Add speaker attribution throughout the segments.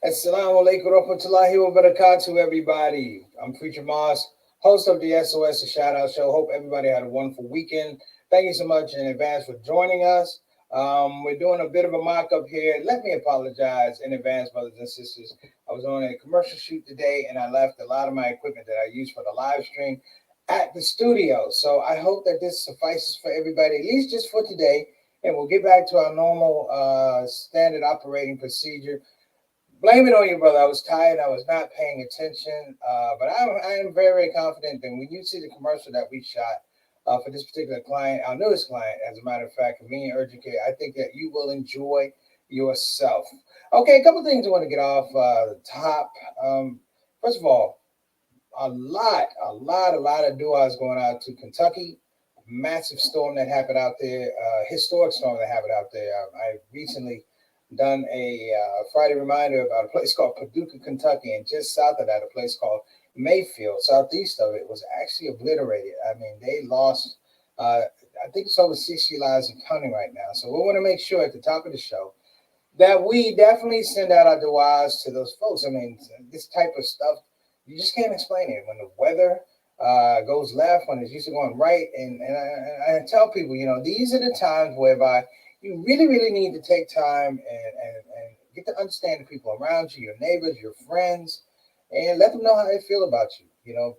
Speaker 1: Assalamu alaikum warahmatullahi wabarakatuh, everybody. I'm Preacher Moss, host of the SOS, the Shout Out Show. Hope everybody had a wonderful weekend. Thank you so much in advance for joining us. We're doing a bit of a mock up here. Let me apologize in advance, brothers and sisters. I was on a commercial shoot today and I left a lot of my equipment that I use for the live stream at the studio. So I hope that this suffices for everybody, at least just for today. And we'll get back to our normal standard operating procedure. Blame it on you, brother. I was tired. I was not paying attention. But I am very, very confident that when you see the commercial that we shot for this particular client, our newest client, as a matter of fact, Convenient Urgent Care, I think that you will enjoy yourself. Okay, a couple things I want to get off the top. First of all, a lot of duas going out to Kentucky. Massive storm that happened out there, historic storm that happened out there. I recently done a Friday reminder about a place called Paducah, Kentucky, and just south of that, a place called Mayfield, southeast of it, was actually obliterated. I mean, they lost, I think it's over 60 lives and counting right now. So we want to make sure at the top of the show that we definitely send out our duas to those folks. I mean, this type of stuff, you just can't explain it. When the weather goes left, when it's used to going right, and I tell people, these are the times whereby you really, really need to take time and get to understand the people around you, your neighbors, your friends, and let them know how they feel about you.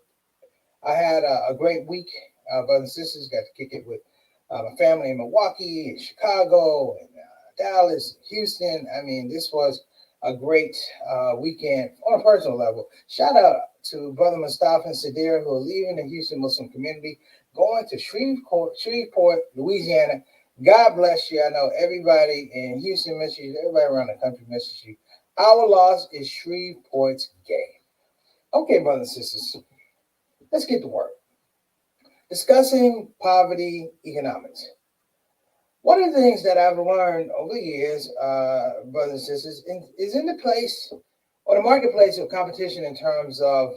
Speaker 1: I had a great week, brothers and sisters. Got to kick it with my family in Milwaukee, and Chicago, and Dallas, Houston. I mean, this was a great weekend on a personal level. Shout out to Brother Mustafa and Sadir, who are leaving the Houston Muslim community, going to Shreveport, Louisiana. God bless you. I know everybody in Houston misses you. Everybody around the country misses you. Our loss is Shreveport's gain. Okay, brothers and sisters, let's get to work. Discussing poverty economics. One of the things that I've learned over the years, brothers and sisters, is in the place or the marketplace of competition in terms of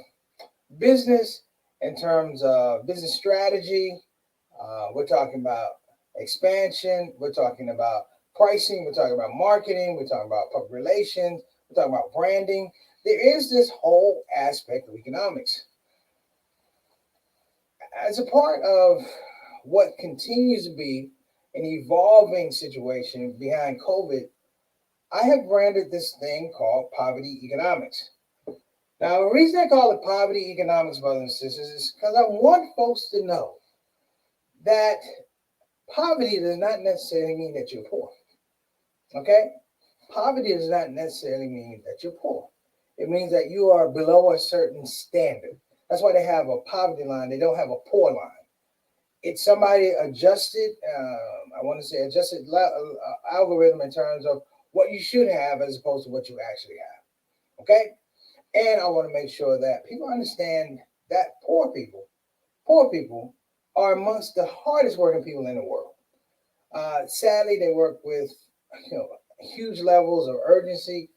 Speaker 1: business, in terms of business strategy. We're talking about expansion, we're talking about pricing, we're talking about marketing, we're talking about public relations, we're talking about branding. There is this whole aspect of economics. As a part of what continues to be an evolving situation behind COVID, I have branded this thing called poverty economics. Now, the reason I call it poverty economics, brothers and sisters, is because I want folks to know that poverty does not necessarily mean that you're poor. Okay? Poverty does not necessarily mean that you're poor. It means that you are below a certain standard. That's why they have a poverty line. They don't have a poor line. It's somebody adjusted, adjusted algorithm in terms of what you should have as opposed to what you actually have. Okay? And I want to make sure that people understand that poor people are amongst the hardest working people in the world. Sadly, they work with huge levels of urgency,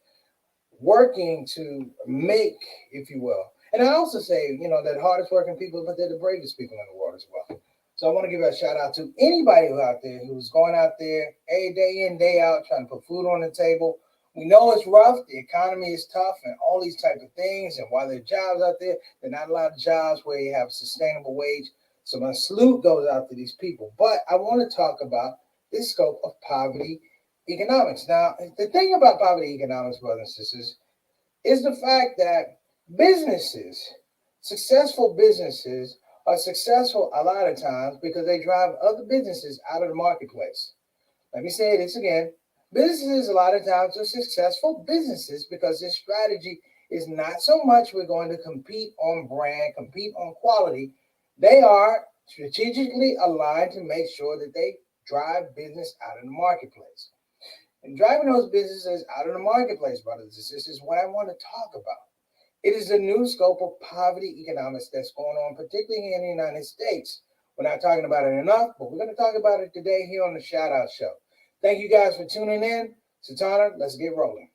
Speaker 1: working to make, if you will. And I also say, that hardest working people, but they're the bravest people in the world as well. So I want to give a shout out to anybody who's going out there every day in, day out, trying to put food on the table. We know it's rough. The economy is tough and all these type of things. And while there are jobs out there, there are not a lot of jobs where you have a sustainable wage. So my salute goes out to these people. But I want to talk about this scope of poverty economics. Now, the thing about poverty economics, brothers and sisters, is the fact that successful businesses, are successful a lot of times because they drive other businesses out of the marketplace. Let me say this again. Businesses a lot of times are successful businesses because their strategy is not so much we're going to compete on brand, compete on quality. They are strategically aligned to make sure that they drive business out of the marketplace. And driving those businesses out of the marketplace, brothers and sisters, is what I want to talk about. It is a new scope of poverty economics that's going on, particularly in the United States. We're not talking about it enough, but we're going to talk about it today here on the Shout Out Show. Thank you guys for tuning in. Sultana, let's get rolling.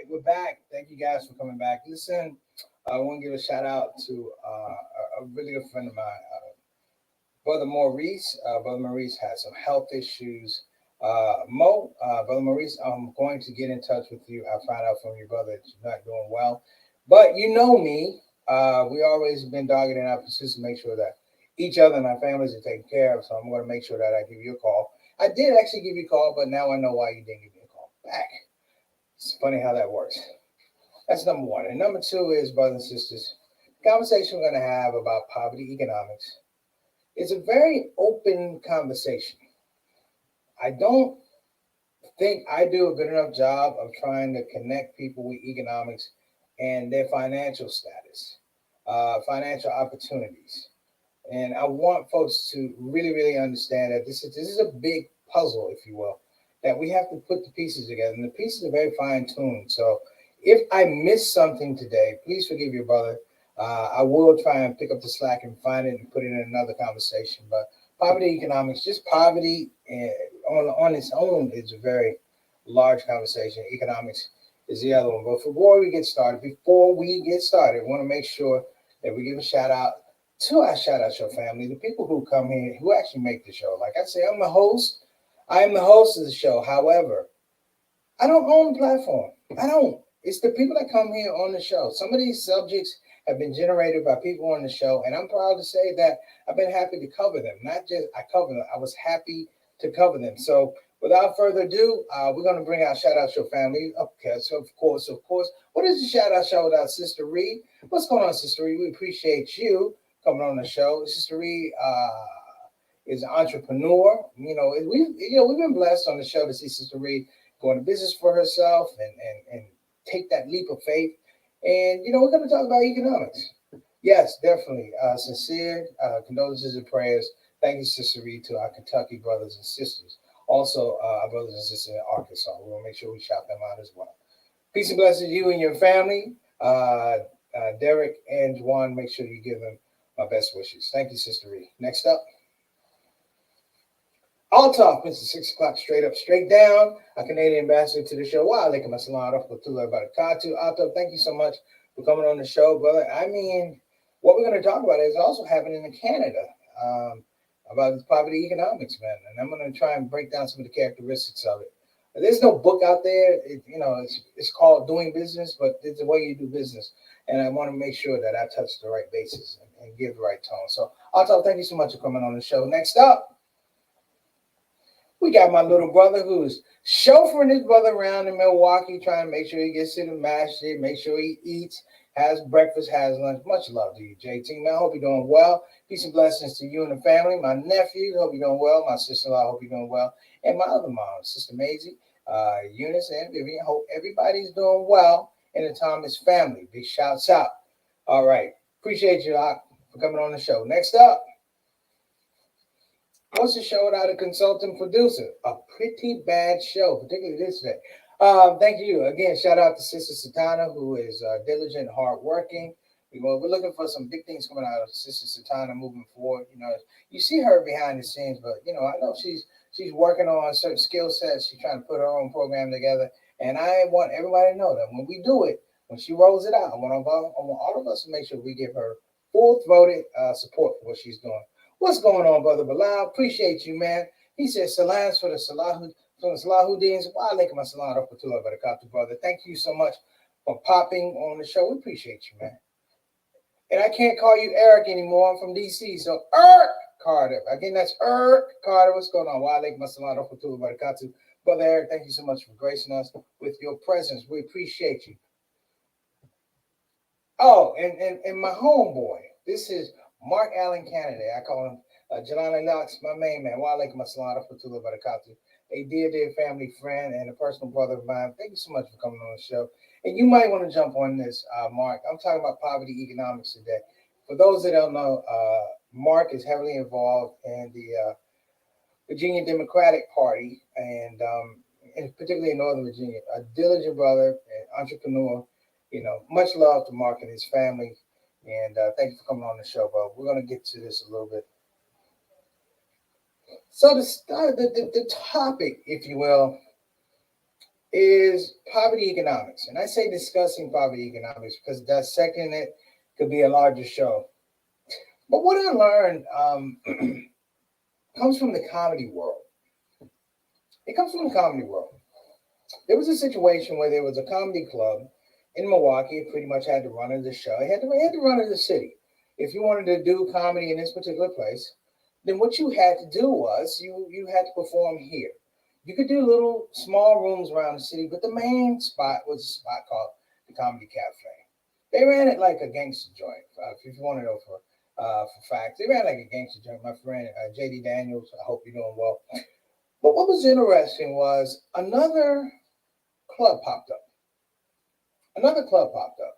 Speaker 1: we're back. Thank you guys for coming back. Listen, I want to give a shout out to a really good friend of mine, Brother Maurice. Brother Maurice has some health issues. Brother Maurice, I'm going to get in touch with you. I found out from your brother that you're not doing well. But you know me. We always been dogged in our pursuits to make sure that each other and our families are taken care of. So I'm going to make sure that I give you a call. I did actually give you a call, but now I know why you didn't give me a call back. It's funny how that works. That's number one. And number two is, brothers and sisters, the conversation we're going to have about poverty economics is a very open conversation. I don't think I do a good enough job of trying to connect people with economics and their financial status, financial opportunities. And I want folks to really, really understand that this is a big puzzle, if you will, that we have to put the pieces together. And the pieces are very fine-tuned. So if I miss something today, please forgive your brother. I will try and pick up the slack and find it and put it in another conversation. But poverty economics, just poverty on its own is a very large conversation. Economics is the other one. But before we get started, I want to make sure that we give a shout out to our Shout Out Show family, the people who come here, who actually make the show. Like I say, I'm the host. I am the host of the show. However, I don't own the platform. I don't. It's the people that come here on the show. Some of these subjects have been generated by people on the show, and I'm proud to say that I've been happy to cover them. Not just I cover them, I was happy to cover them. So without further ado, we're going to bring our Shout Out Show family. Okay, so of course, what is the Shout Out Show without Sister Reed? What's going on, Sister Reed? We appreciate you coming on the show. Sister Reed is an entrepreneur. We've been blessed on the show to see Sister Reed go into business for herself and take that leap of faith. And we're going to talk about economics. Yes, definitely. Sincere condolences and prayers. Thank you, Sister Reed, to our Kentucky brothers and sisters. Also, our brothers and sisters in Arkansas. We're going to make sure we shout them out as well. Peace and blessings to you and your family. Derek and Juan, make sure you give them my best wishes. Thank you, Sister Reed. Next up, All Talk, Mr. 6 o'clock, straight up, straight down. A Canadian ambassador to the show. Wow, alaikum assalam rahmatullahi wa barakatuh. Alto, thank you so much for coming on the show, brother. I mean, what we're going to talk about is also happening in Canada about poverty economics, man. And I'm going to try and break down some of the characteristics of it. There's no book out there. It's called Doing Business, but it's the way you do business. And I want to make sure that I touch the right bases and give the right tone. So, Alto, thank you so much for coming on the show. Next up, we got my little brother who's chauffeuring his brother around in Milwaukee, trying to make sure he gets to the match, make sure he eats, has breakfast, has lunch. Much love to you, JT. Man, I hope you're doing well. Peace and blessings to you and the family. My nephew, hope you're doing well. My sister-in-law, hope you're doing well. And my other mom, Sister Maisie, Eunice, and Vivian. Hope everybody's doing well in the Thomas family. Big shouts out. All right. Appreciate you, Doc, for coming on the show. Next up, what's the show without a consultant producer? A pretty bad show, particularly this day. Thank you. Again, shout out to Sister Satana, who is diligent, hardworking. We're looking for some big things coming out of Sister Satana moving forward. You see her behind the scenes, but I know she's working on certain skill sets. She's trying to put her own program together. And I want everybody to know that when we do it, when she rolls it out, I want all of us to make sure we give her full-throated support for what she's doing. What's going on, Brother Bilal? Appreciate you, man. He says, salams for the Salahuddins. Wa alaikum assalam rahmatullahi wa barakatuh, brother. Thank you so much for popping on the show. We appreciate you, man. And I can't call you Eric anymore. I'm from D.C., so Eric Carter. Again, that's Eric Carter. What's going on? Wa alaikum assalam rahmatullahi wa barakatuh. Brother Eric, thank you so much for gracing us with your presence. We appreciate you. Oh, and my homeboy. This is Mark Allen Kennedy. I call him Jelani Knox, my main man. Wa alaikum assalam rahmatullahi wa barakatuh. A dear family friend and a personal brother of mine. Thank you so much for coming on the show. And you might want to jump on this, Mark. I'm talking about poverty economics today. For those that don't know, Mark is heavily involved in the Virginia Democratic Party, and particularly in Northern Virginia. A diligent brother, an entrepreneur. Much love to Mark and his family. And thank you for coming on the show, bro. We're going to get to this a little bit. So the topic, if you will, is poverty economics. And I say discussing poverty economics because dissecting it could be a larger show. But what I learned comes from the comedy world. It comes from the comedy world. There was a situation where there was a comedy club in Milwaukee. It pretty much had to run as a show. It had to run as a city. If you wanted to do comedy in this particular place, then what you had to do was you had to perform here. You could do little small rooms around the city, but the main spot was a spot called the Comedy Cafe. They ran it like a gangster joint. If you want to know for facts, they ran like a gangster joint. My friend JD Daniels, I hope you're doing well. But what was interesting was another club popped up. Another club popped up.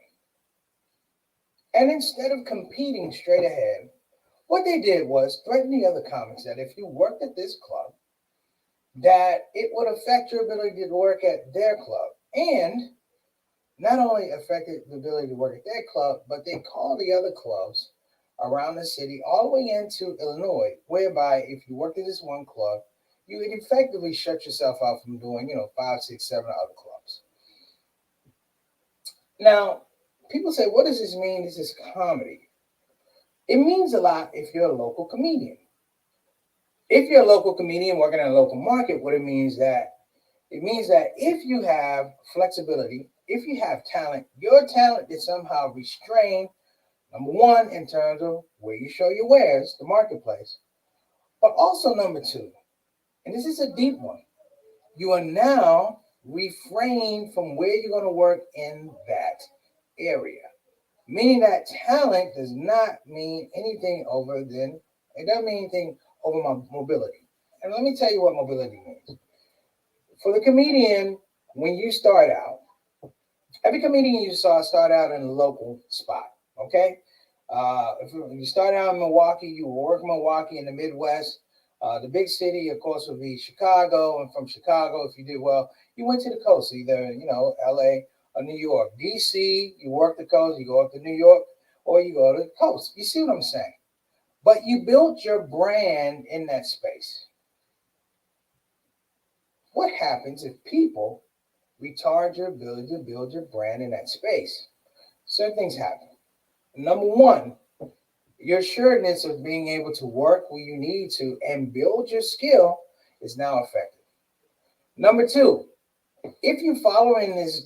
Speaker 1: And instead of competing straight ahead, what they did was threaten the other comics that if you worked at this club, that it would affect your ability to work at their club. And not only affected the ability to work at their club, but they called the other clubs around the city all the way into Illinois, whereby if you worked at this one club, you would effectively shut yourself out from doing, 5, 6, 7 other clubs. Now, people say, what does this mean? This is comedy. It means a lot if you're a local comedian. If you're a local comedian working in a local market, what it means that if you have flexibility, if you have talent, your talent is somehow restrained, number one, in terms of where you show your wares, the marketplace, but also number two, and this is a deep one, you are now refrained from where you're going to work in that area. Meaning that talent does not mean anything it doesn't mean anything over my mobility. And let me tell you what mobility means. For the comedian, when you start out, every comedian you saw start out in a local spot, okay? If you start out in Milwaukee, you will work in Milwaukee in the Midwest. The big city, of course, would be Chicago. And from Chicago, if you did well, you went to the coast, either, LA or New York. DC, you work the coast, you go up to New York, or you go to the coast. You see what I'm saying? But you built your brand in that space. What happens if people retard your ability to build your brand in that space? Certain things happen. Number one, your assuredness of being able to work where you need to and build your skill is now affected. Number two, if you're following this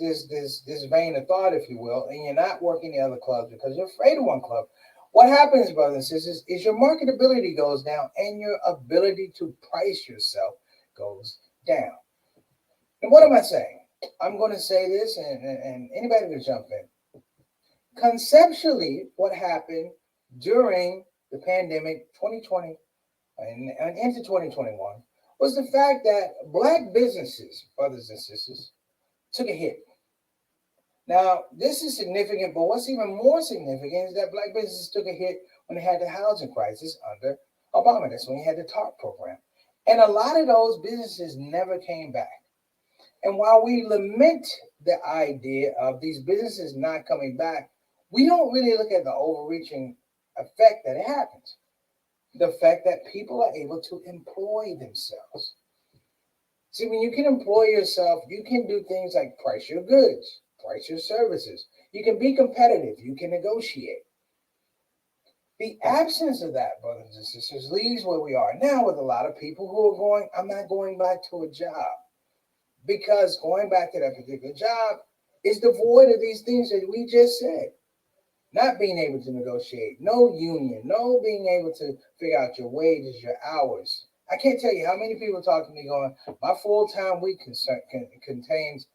Speaker 1: vein of thought, if you will, and you're not working the other clubs because you're afraid of one club, what happens, brothers and sisters, is your marketability goes down and your ability to price yourself goes down. And what am I saying? I'm going to say this, and anybody can jump in. Conceptually, what happened during the pandemic 2020 and into 2021 was the fact that Black businesses, brothers and sisters, took a hit. Now, this is significant, but what's even more significant is that Black businesses took a hit when they had the housing crisis under Obama. That's when he had the TARP program. And a lot of those businesses never came back. And while we lament the idea of these businesses not coming back, we don't really look at the overreaching effect that it happens. The fact that people are able to employ themselves. See, when you can employ yourself, you can do things like price your goods, price your services. You can be competitive. You can negotiate. The absence of that, brothers and sisters, leaves where we are now with a lot of people who are going, I'm not going back to a job. Because going back to that particular job is devoid of these things that we just said. Not being able to negotiate, no union, no being able to figure out your wages, your hours. I can't tell you how many people talk to me going, my full-time week contains,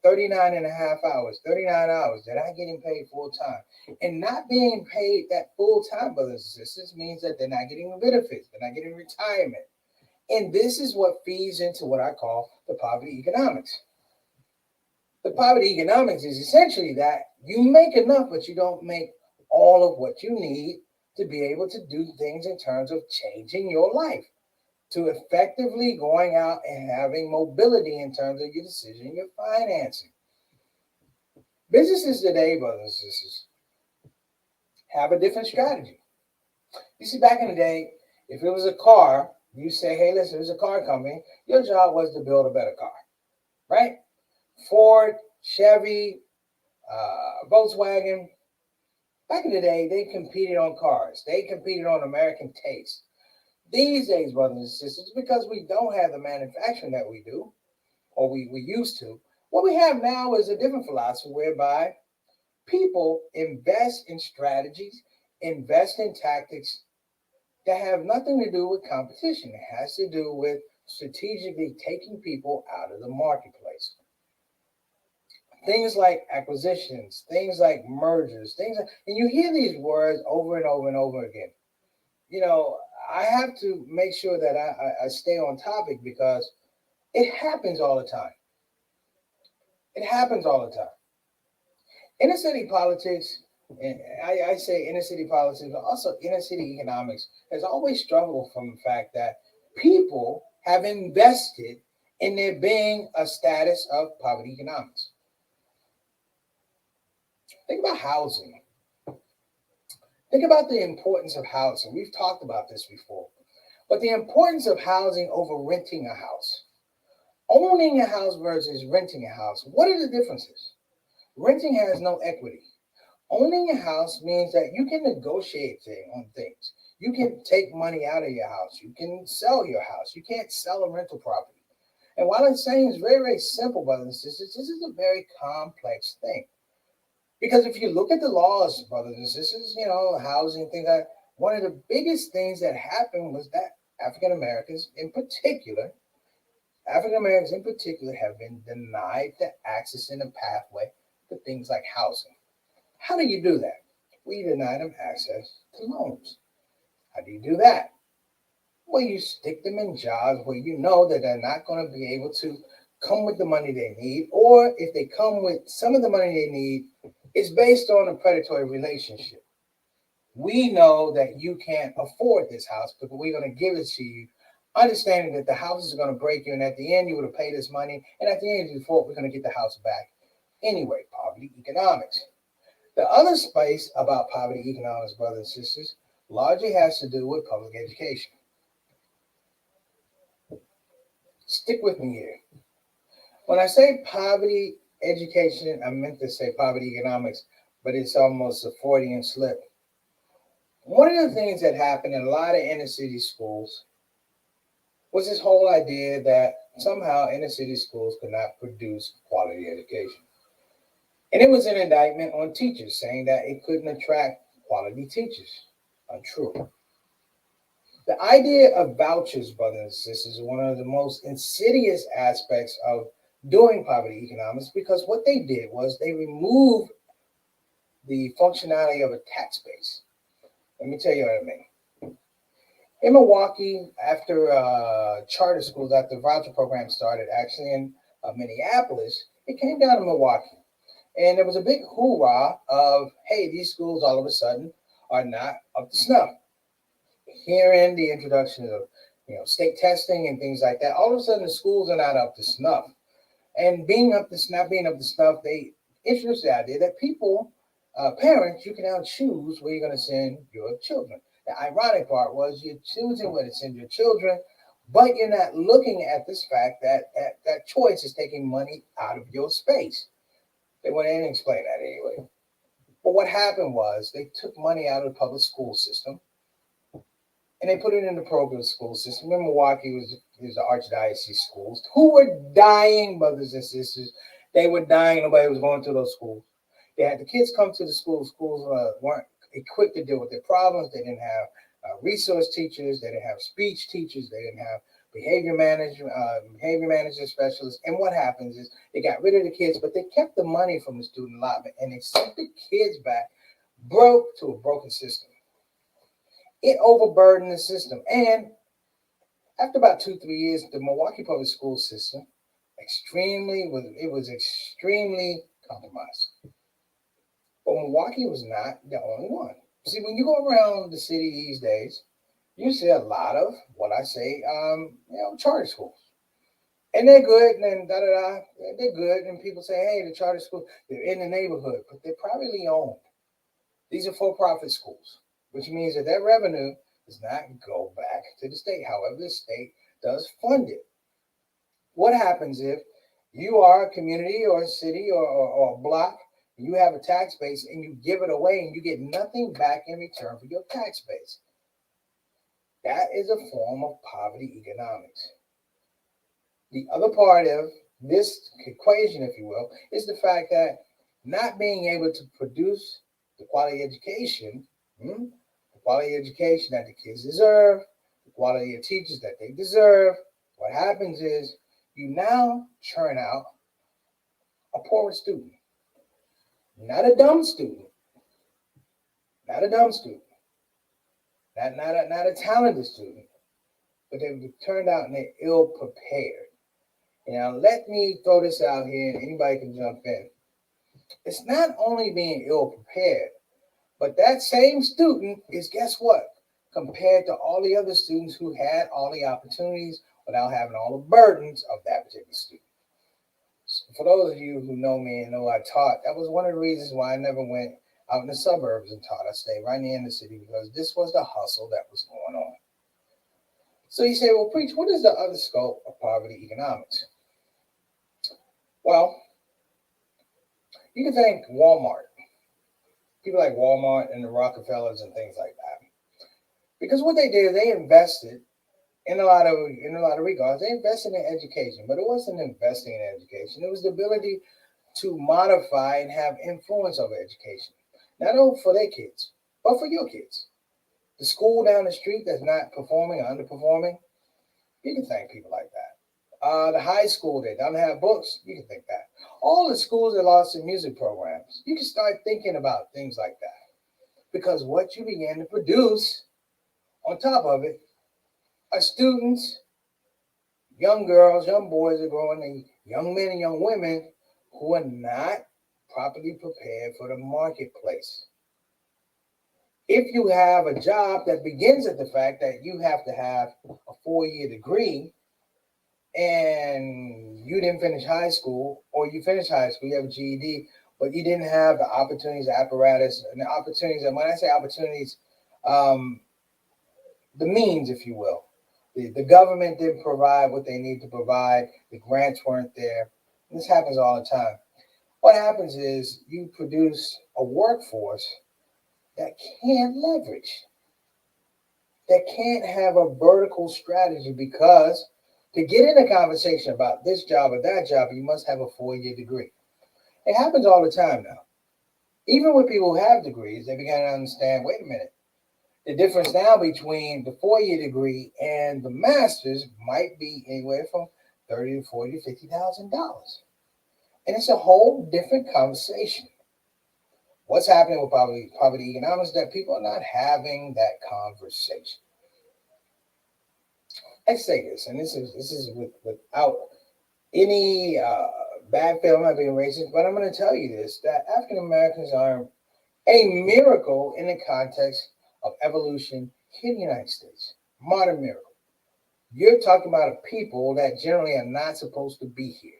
Speaker 1: 39 and a half hours, 39 hours that I'm getting paid full-time. And not being paid that full-time, brothers and sisters, means that they're not getting benefits, they're not getting retirement. And this is what feeds into what I call the poverty economics. The poverty economics is essentially that you make enough, but you don't make all of what you need to be able to do things in terms of changing your life, to effectively going out and having mobility in terms of your decision, your financing. Businesses today, brothers and sisters, have a different strategy. You see, back in the day, if it was a car, you say, hey, listen, there's a car company. Your job was to build a better car, right? Ford, Chevy, Volkswagen. Back in the day, they competed on cars. They competed on American taste. These days, brothers and sisters, because we don't have the manufacturing that we do, or we used to, what we have now is a different philosophy whereby people invest in strategies, invest in tactics that have nothing to do with competition. It has to do with strategically taking people out of the marketplace. Things like acquisitions, things like mergers, and you hear these words over and over and over again. You know, I have to make sure that I stay on topic because it happens all the time. It happens all the time. Inner city politics, and I say inner city politics, but also inner city economics, has always struggled from the fact that people have invested in there being a status of poverty economics. Think about housing. Think about the importance of housing. We've talked about this before, but the importance of housing over renting a house. Owning a house versus renting a house. What are the differences? Renting has no equity. Owning a house means that you can negotiate on things. You can take money out of your house. You can sell your house. You can't sell a rental property. And while I'm saying it's very, very simple, brothers and sisters, this is a very complex thing. Because if you look at the laws, brothers and sisters, housing, things like that, one of the biggest things that happened was that African Americans in particular have been denied the access and the pathway to things like housing. How do you do that? We deny them access to loans. How do you do that? Well, you stick them in jobs where you know that they're not going to be able to come with the money they need, or if they come with some of the money they need, it's based on a predatory relationship. We know that you can't afford this house, but we're going to give it to you, understanding that the house is going to break you, and at the end, you would have paid this money, and at the end of the default, we're going to get the house back. Anyway, poverty economics. The other space about poverty economics, brothers and sisters, largely has to do with public education. Stick with me here. When I say poverty education, I meant to say poverty economics, but it's almost a Freudian slip. One of the things that happened in a lot of inner city schools was this whole idea that somehow inner city schools could not produce quality education. And it was an indictment on teachers, saying that it couldn't attract quality teachers. Untrue. The idea of vouchers, brothers and sisters, is one of the most insidious aspects of doing poverty economics, because what they did was they removed the functionality of a tax base. Let me tell you what I mean. In Milwaukee, after charter schools, after the voucher program started, actually in Minneapolis, it came down to Milwaukee. And there was a big hoorah of, hey, these schools all of a sudden are not up to snuff. Hearing the introduction of state testing and things like that, all of a sudden the schools are not up to snuff. And not being up to snuff, they introduced the idea that people, parents, you can now choose where you're going to send your children. The ironic part was you're choosing where to send your children, but you're not looking at this fact that that choice is taking money out of your space. They went in and explained that anyway. But what happened was they took money out of the public school system and they put it in the program school system. In Milwaukee, was the archdiocese schools who were dying, brothers and sisters. They were dying. Nobody was going to those schools. They had the kids come to the schools. Schools weren't equipped to deal with their problems. They didn't have resource teachers. They didn't have speech teachers. They didn't have behavior manager specialists. And what happens is they got rid of the kids, but they kept the money from the student allotment, and they sent the kids back broke to a broken system. It overburdened the system. And after about 2-3 years, the Milwaukee public school system was extremely compromised. But Milwaukee was not the only one. See, when you go around the city these days, you see a lot of what I say, charter schools. And they're good, and then they're good. And people say, hey, the charter schools, they're in the neighborhood, but they're privately owned. These are for-profit schools, which means that their revenue does not go back to the state. However, the state does fund it. What happens if You are a community or a city or a block. You have a tax base and you give it away and you get nothing back in return for your tax base. That is a form of poverty economics. The other part of this equation, if you will, is the fact that not being able to produce the quality education, the quality education that the kids deserve, the quality of teachers that they deserve, what happens is you now churn out a poor student, not a dumb student, not a dumb student, not a talented student, but they've turned out and they're ill prepared. Now, let me throw this out here and anybody can jump in. It's not only being ill prepared, but that same student is, guess what? Compared to all the other students who had all the opportunities without having all the burdens of that particular student. So for those of you who know me and know I taught, that was one of the reasons why I never went out in the suburbs and taught. I stayed right near in the city because this was the hustle that was going on. So you say, well, Preach, what is the other scope of poverty economics? Well, you can thank Walmart, people like Walmart and the Rockefellers and things like that, because what they did, they invested in a lot of regards. They invested in education, but it wasn't investing in education. It was the ability to modify and have influence over education, not only for their kids, but for your kids. The school down the street that's not performing or underperforming, you can thank people like that. The high school that doesn't have books, you can think that. All the schools that lost their music programs, you can start thinking about things like that. Because what you begin to produce on top of it are students, young girls, young boys are growing, and young men and young women who are not properly prepared for the marketplace. If you have a job that begins at the fact that you have to have a 4-year degree, and you didn't finish high school, or you finished high school, you have a GED, but you didn't have the opportunities, the apparatus, and the opportunities, and when I say opportunities, the means, if you will. The government didn't provide what they need to provide, the grants weren't there. This happens all the time. What happens is you produce a workforce that can't leverage, that can't have a vertical strategy, because to get in a conversation about this job or that job, you must have a 4-year degree. It happens all the time now. Even with people who have degrees, they begin to understand, wait a minute, the difference now between the 4-year degree and the master's might be anywhere from $30 to $40 to $50,000. And it's a whole different conversation. What's happening with poverty economics is that people are not having that conversation. I say this, and this is without any bad feeling, I'm not being racist, but I'm going to tell you this, that African Americans are a miracle in the context of evolution here in the United States. Modern miracle. You're talking about a people that generally are not supposed to be here.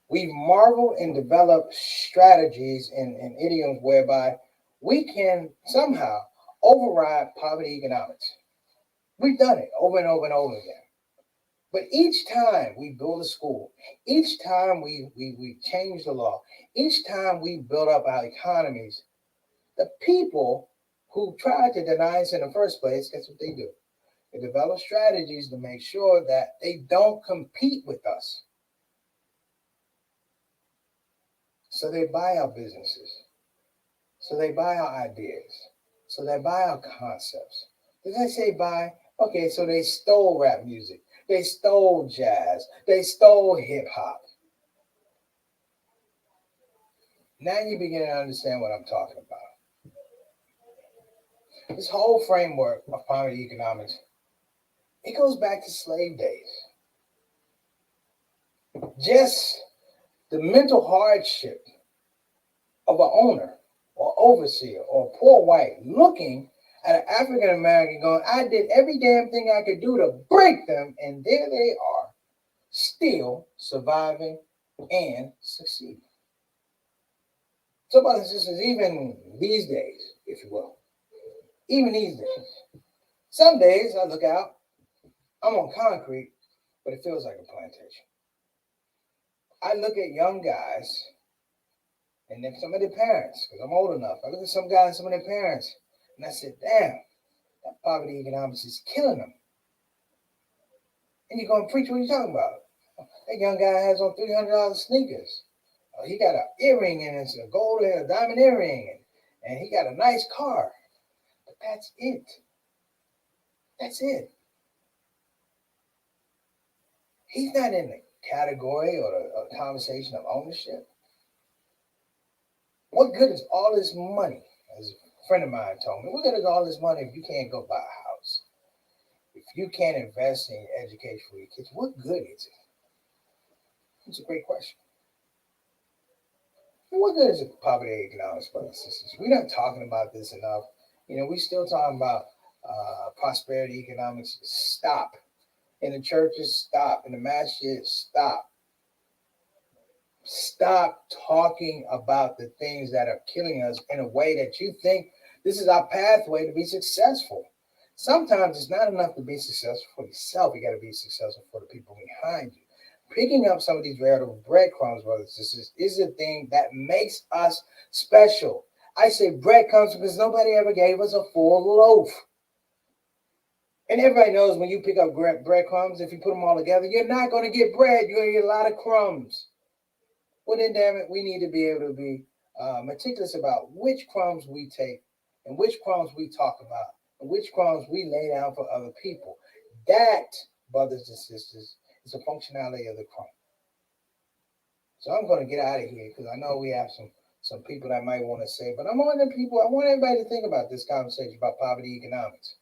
Speaker 1: We've marveled and developed strategies and idioms whereby we can somehow override poverty economics. We've done it over and over and over again. But each time we build a school, each time we change the law, each time we build up our economies, the people who tried to deny us in the first place, guess what they do? They develop strategies to make sure that they don't compete with us. So they buy our businesses. So they buy our ideas. So they buy our concepts. Did I say buy? Okay, so they stole rap music. They stole jazz. They stole hip hop. Now you begin to understand what I'm talking about. This whole framework of poverty economics, it goes back to slave days. Just the mental hardship of an owner or overseer or poor white looking at an African American going, I did every damn thing I could do to break them, and there they are, still surviving and succeeding. So, brothers and sisters, even these days, if you will, even these days, some days I look out, I'm on concrete, but it feels like a plantation. I look at young guys and then some of their parents, because I'm old enough. I look at some guys, some of their parents, and I said, damn, that poverty economics is killing them. And you're going to preach what you're talking about. That young guy has on $300 sneakers. He got an earring and it's a gold and a diamond earring, and he got a nice car. But that's it. That's it. He's not in the category or the conversation of ownership. What good is all this money? As a friend of mine told me, what good is all this money if you can't go buy a house? If you can't invest in education for your kids, what good is it? It's a great question. What good is poverty economics, brothers and sisters? We're not talking about this enough. We still talking about prosperity economics. Stop. In the churches, stop. In the masjid, stop. Stop talking about the things that are killing us in a way that you think this is our pathway to be successful. Sometimes it's not enough to be successful for yourself. You got to be successful for the people behind you. Picking up some of these veritable breadcrumbs, brothers and sisters, is the thing that makes us special. I say breadcrumbs because nobody ever gave us a full loaf. And everybody knows when you pick up breadcrumbs, if you put them all together, you're not going to get bread. You're going to get a lot of crumbs. Well, then, damn it, we need to be able to be meticulous about which crumbs we take and which crumbs we talk about and which crumbs we lay down for other people. That, brothers and sisters, is a functionality of the crumb. So I'm going to get out of here because I know we have some people that might want to say, but I want everybody to think about this conversation about poverty economics.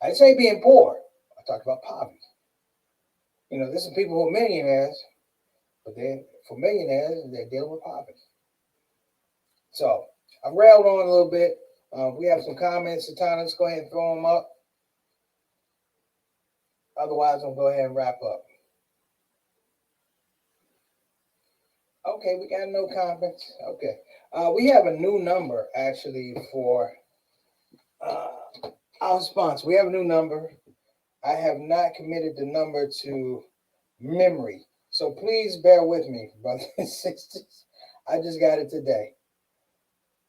Speaker 1: I didn't say being poor. I talked about poverty. There's some people who are millionaires, but for millionaires, they're dealing with poverty. So I railed on a little bit. We have some comments. Satana, let's go ahead and throw them up. Otherwise, I'll go ahead and wrap up. Okay, we got no comments. Okay. We have a new number, actually, for our sponsor. We have a new number. I have not committed the number to memory. So please bear with me, brothers and sisters. I just got it today.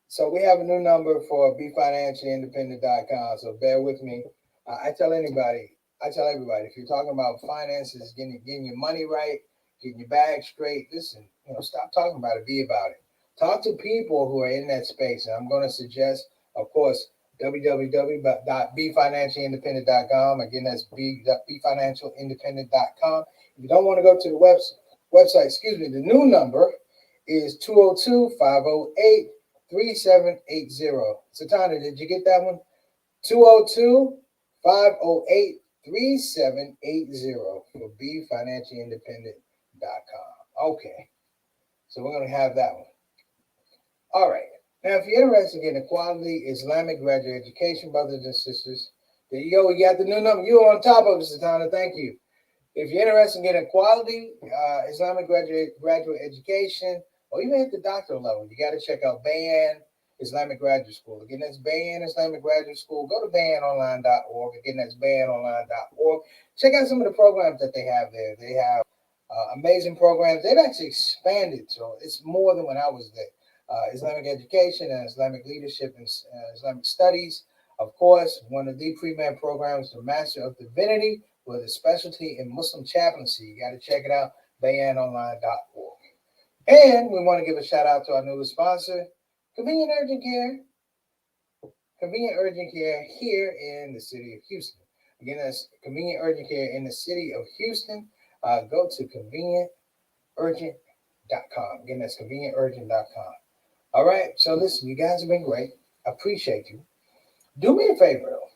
Speaker 1: So we have a new number for BeFinanciallyIndependent.com. So bear with me. I tell everybody, if you're talking about finances, getting your money right, getting your bag straight, listen, stop talking about it, be about it. Talk to people who are in that space. And I'm going to suggest, of course, www.BeFinanciallyIndependent.com. Again, that's BeFinancialIndependent.com. If you don't want to go to the website, the new number is 202-508-3780. Satana, did you get that one? 202-508-3780 for BeFinancialIndependent.com. Okay. So we're going to have that one. All right. Now, if you're interested in getting a quality Islamic graduate education, brothers and sisters, there you go. We got the new number. You're on top of it, Satana. Thank you. If you're interested in getting a quality Islamic graduate education, or even at the doctoral level, you got to check out Bayan Islamic Graduate School. Again, that's Bayan Islamic Graduate School. Go to bayanonline.org. Again, that's bayanonline.org. Check out some of the programs that they have there. They have amazing programs. They've actually expanded, so it's more than when I was there. Islamic education and Islamic leadership and Islamic studies. Of course, one of the pre-med programs, the Master of Divinity, with a specialty in Muslim chaplaincy. You got to check it out, bayanonline.org. And we want to give a shout out to our newest sponsor, Convenient Urgent Care. Convenient Urgent Care here in the city of Houston. Again, that's Convenient Urgent Care in the city of Houston. Go to convenienturgent.com. Again, that's convenienturgent.com. All right. So listen, you guys have been great. I appreciate you. Do me a favor, though.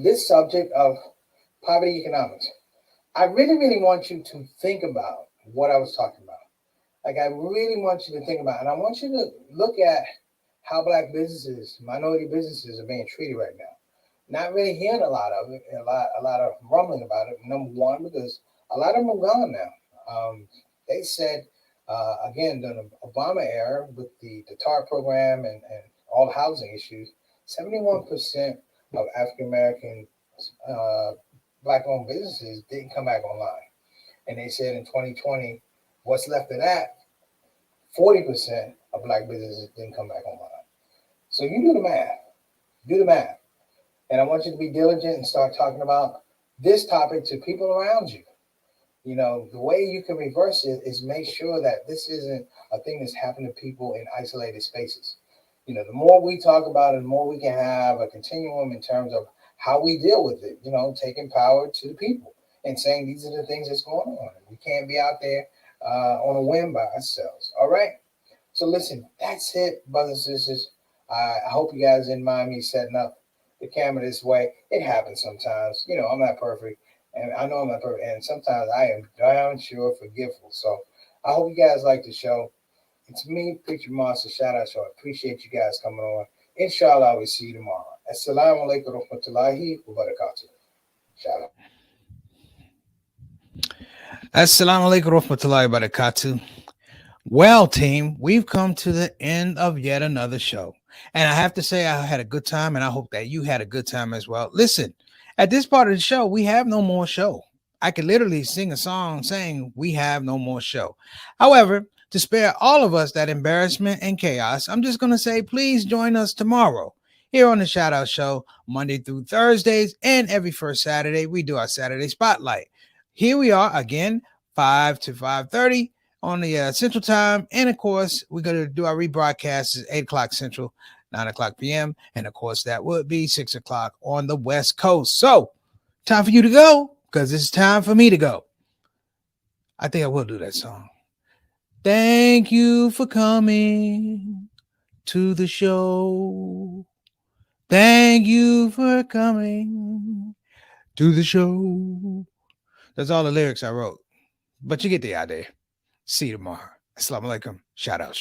Speaker 1: This subject of poverty economics, I really, really want you to think about what I was talking about. Like, I really want you to think about it. And I want you to look at how Black businesses, minority businesses are being treated right now. Not really hearing a lot of it, a lot of rumbling about it. Number one, because a lot of them are gone now. They said, again, during the Obama era with the TARP program and all housing issues, 71% of African-American Black-owned businesses didn't come back online. And they said in 2020, What's left of that, 40% of black businesses didn't come back online. So you do the math. Do the math. And I want you to be diligent and start talking about this topic to people around you. You know, the way you can reverse it is make sure that this isn't a thing that's happening to people in isolated spaces. You know, the more we talk about it, the more we can have a continuum in terms of how we deal with it, you know, taking power to the people and saying these are the things that's going on. We can't be out there on a whim by ourselves. All right. So listen, that's it, brothers and sisters. I hope you guys didn't mind me setting up the camera this way. It happens sometimes. You know, I'm not perfect. And I know I'm not perfect. And sometimes I am darn sure forgetful. So I hope you guys like the show. It's me, Preacher Monster. Shout out, show. I appreciate you guys coming on. Inshallah, I will see you tomorrow. Assalamu alaikum wa rahmatullahi wa barakatuh. Shout out.
Speaker 2: Assalamu alaikum wa rahmatullahi wa barakatuh. Well, team, we've come to the end of yet another show. And I have to say, I had a good time, and I hope that you had a good time as well. Listen, at this part of the show, we have no more show. I could literally sing a song saying we have no more show. However, to spare all of us that embarrassment and chaos, I'm just going to say, please join us tomorrow here on the Shout Out Show, Monday through Thursdays, and every first Saturday, we do our Saturday Spotlight. Here we are again, 5 to 5:30 on the Central Time. And of course, we're going to do our rebroadcast at 8 o'clock Central, 9 o'clock p.m. And of course, that would be 6 o'clock on the West Coast. So, time for you to go, because it's time for me to go. I think I will do that song. Thank you for coming to the show. Thank you for coming to the show. That's all the lyrics I wrote. But you get the idea. See you tomorrow. Assalamu alaikum. Shout out.